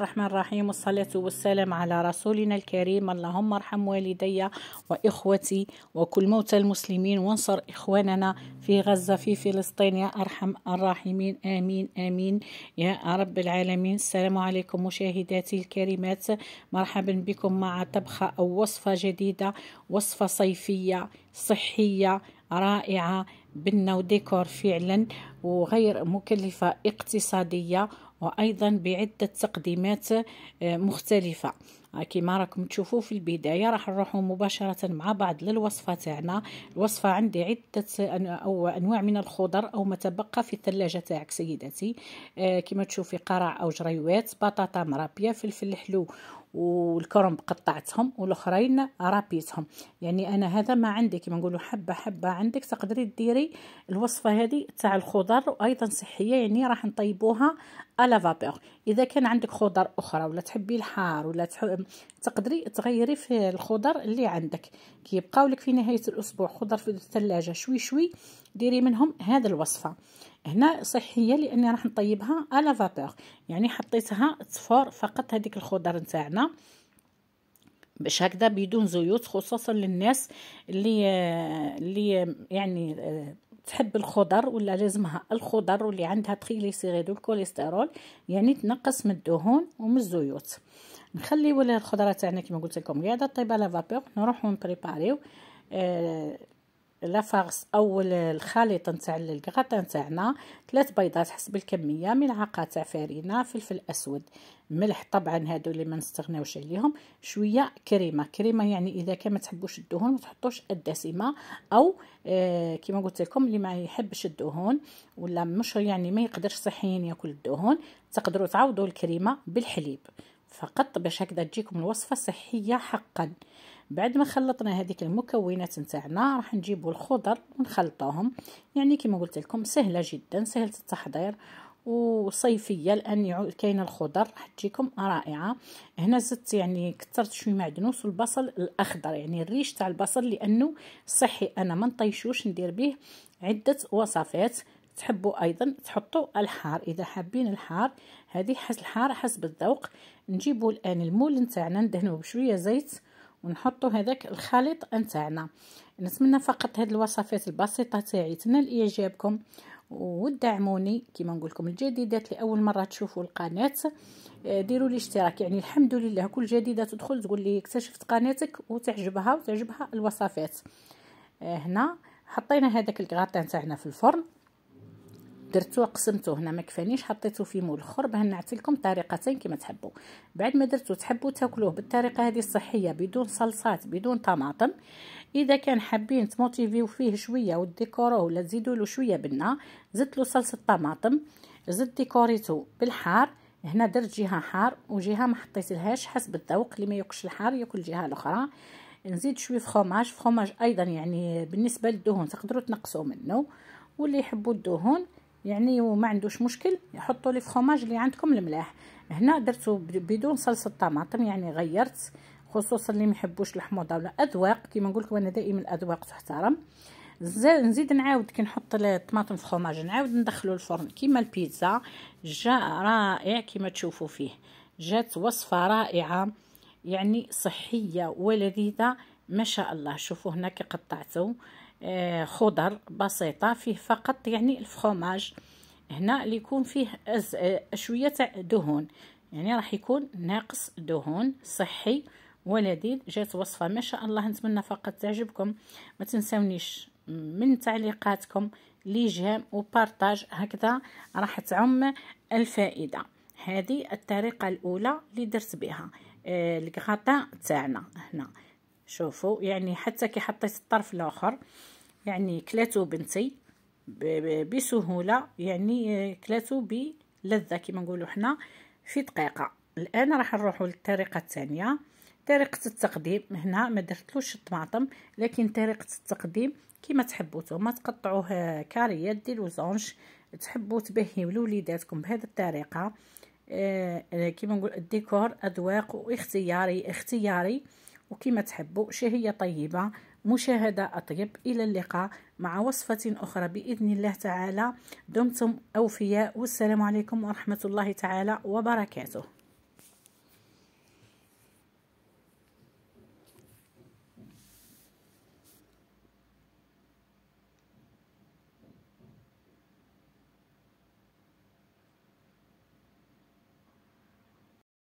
الرحمن الرحيم، والصلاة والسلام على رسولنا الكريم. اللهم ارحم والدي وإخوتي وكل موتى المسلمين، وانصر إخواننا في غزة في فلسطين يا أرحم الراحمين. آمين آمين يا رب العالمين. السلام عليكم مشاهداتي الكريمات، مرحبا بكم مع طبخة أو وصفة جديدة، وصفة صيفية صحية رائعة، بنة وديكور فعلا، وغير مكلفة، اقتصادية، وأيضا بعدة تقديمات مختلفة. كما راكم تشوفوا في البداية راح نروحوا مباشرة مع بعض للوصفة تاعنا. الوصفة عندي عدة أو أنواع من الخضر أو ما تبقى في الثلاجة تاعك سيدتي. كما تشوفي قرع أو جريوات، بطاطا مرابية، فلفل حلو والكرنب قطعتهم والاخرين رابيتهم. يعني انا هذا ما عندي، كما نقولوا حبه حبه عندك تقدري ديري الوصفه هذه تاع الخضر، وايضا صحيه. يعني راح نطيبوها على فابور. اذا كان عندك خضر اخرى ولا تحبي الحار ولا تقدري تغيري في الخضر اللي عندك، كي يبقاو لك في نهايه الاسبوع خضر في الثلاجه شوي شوي، ديري منهم هذه الوصفه. هنا صحيه لاني راح نطيبها على فابور، يعني حطيتها تفور فقط هذيك الخضر نتاعنا باش هكذا بدون زيوت، خصوصا للناس اللي يعني تحب الخضر ولا لازمها الخضر واللي عندها تريغليسيريد والكوليسترول، يعني تنقص من الدهون ومن الزيوت. نخليو الخضره تاعنا كما قلت لكم قاعده طيبه على فابور. نروحو نبريباريو لافارس او الخليط نتاع الكغاتان تاعنا. 3 بيضات حسب الكميه، ملعقه تاع فارينه، فلفل اسود، ملح طبعا هادو اللي ما نستغناوش عليهم، شويه كريمه يعني اذا كان ما تحبوش الدهون ما تحطوش الدسمه، او كما قلت لكم اللي ما يحبش الدهون ولا مش يعني ما يقدرش صحيا ياكل الدهون، تقدروا تعوضوا الكريمه بالحليب فقط باش هكذا تجيكم الوصفه صحيه حقا. بعد ما خلطنا هذيك المكونات نتاعنا راح نجيبوا الخضر ونخلطوهم. يعني كما قلت لكم سهله جدا، سهله التحضير وصيفيه، لان كاين الخضر راح تجيكم رائعه. هنا زدت يعني كثرت شويه معدنوس والبصل الاخضر، يعني الريش تاع البصل لانه صحي، انا ما نطيشوش، ندير به عده وصفات. تحبوا ايضا تحطوا الحار اذا حابين الحار، هذه الحار حسب الذوق. نجيبوا الان المول نتاعنا ندهنوه بشويه زيت ونحطوا هذاك الخليط نتاعنا. نتمنى فقط هذه الوصفات البسيطه تاعي تنال اعجابكم وتدعموني. كما نقول لكم الجديدات لاول مره تشوفوا القناه ديروا لي اشتراك، يعني الحمد لله كل جديده تدخل تقول لي اكتشفت قناتك وتعجبها الوصفات. هنا حطينا هذاك الكغاتان تاعنا في الفرن، درتوه قسمته، هنا ما كفانيش حطيته في مول اخر باه نعطي لكم طريقتين كما تحبوا. بعد ما درتو تحبوا تاكلوه بالطريقه هذه الصحيه بدون صلصات بدون طماطم. اذا كان حابين تموتيفيو فيه شويه وديكوروه ولا تزيدوا له شويه بنه، زدت له صلصه طماطم، زدت ديكوريتو بالحار. هنا درت جهه حار وجهه ما حطيتلهاش حسب الذوق، اللي ما ياكلش الحار ياكل الجهه الاخرى. نزيد شويه فخوماج ايضا، يعني بالنسبه للدهون تقدروا تنقصوا منه، واللي يحبوا الدهون يعني وما عندوش مشكل يحطوا لي فخوماج اللي عندكم الملاح. هنا درتو بدون صلصه طماطم، يعني غيرت، خصوصا اللي ما يحبوش الحموضه ولا اذواق. كيما نقول لكم انا دائما الاذواق تحترم. نزيد نعاود كي نحط الطماطم في فخوماج نعاود ندخلو الفرن كيما البيتزا. جاء رائع كيما تشوفوا فيه، جات وصفه رائعه يعني صحيه ولذيذه ما شاء الله. شوفوا هنا كي قطعته خضر بسيطه فيه فقط يعني الفخوماج، هنا اللي يكون فيه شويه تاع دهون، يعني راح يكون ناقص دهون، صحي ولذيذ. جات وصفه ما شاء الله، نتمنى فقط تعجبكم. ما تنسونيش من تعليقاتكم ليجام وبارطاج، هكذا راح تعم الفائده. هذه الطريقه الاولى اللي درت بها الكغاطان تاعنا. هنا شوفوا يعني حتى كي حطيت الطرف الاخر يعني كلاتو بنتي بسهوله، يعني كلاتو بلذه كما نقولوا حنا في دقيقه. الان راح نروحوا للطريقه الثانيه، طريقه التقديم. هنا ما درتلوش الطماطم، لكن طريقه التقديم كما تحبوا نتوما، تقطعوه كاريات ديروا زونج، تحبوا تبهيو لوليداتكم بهذه الطريقه. كما نقول الديكور اذواق واختياري وكما تحبوا. شهية طيبة، مشاهدة أطيب. إلى اللقاء مع وصفة أخرى بإذن الله تعالى. دمتم أوفياء، والسلام عليكم ورحمة الله تعالى وبركاته.